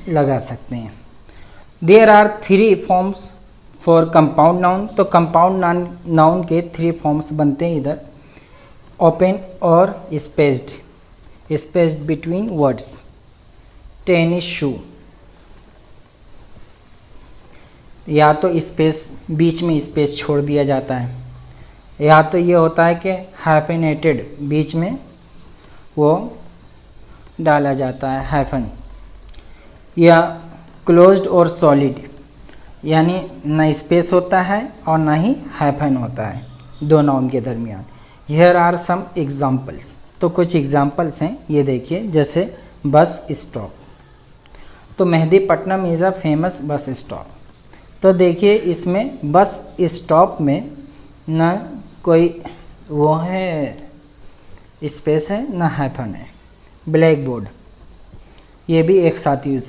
लगा सकते हैं। There are 3 forms for compound noun. तो कंपाउंड नाउन के 3 फॉर्म्स बनते हैं इधर, ओपन और spaced between words. Tennis shoe, या तो स्पेस, बीच में स्पेस छोड़ दिया जाता है, या तो ये होता है कि हाइफेनेटेड, बीच में वो डाला जाता है हाइफन, या क्लोज्ड और सॉलिड, यानी ना स्पेस होता है और ना ही हाइफन होता है दो नाउन के दरमियान। Here are some examples. तो कुछ एग्जाम्पल्स हैं, ये देखिए, जैसे बस स्टॉप। तो Mehdipatnam is a famous bus stop. तो देखिए इसमें बस स्टॉप में ना कोई वो है स्पेस है, ना हाइफन है। ब्लैक बोर्ड, ये भी एक साथ यूज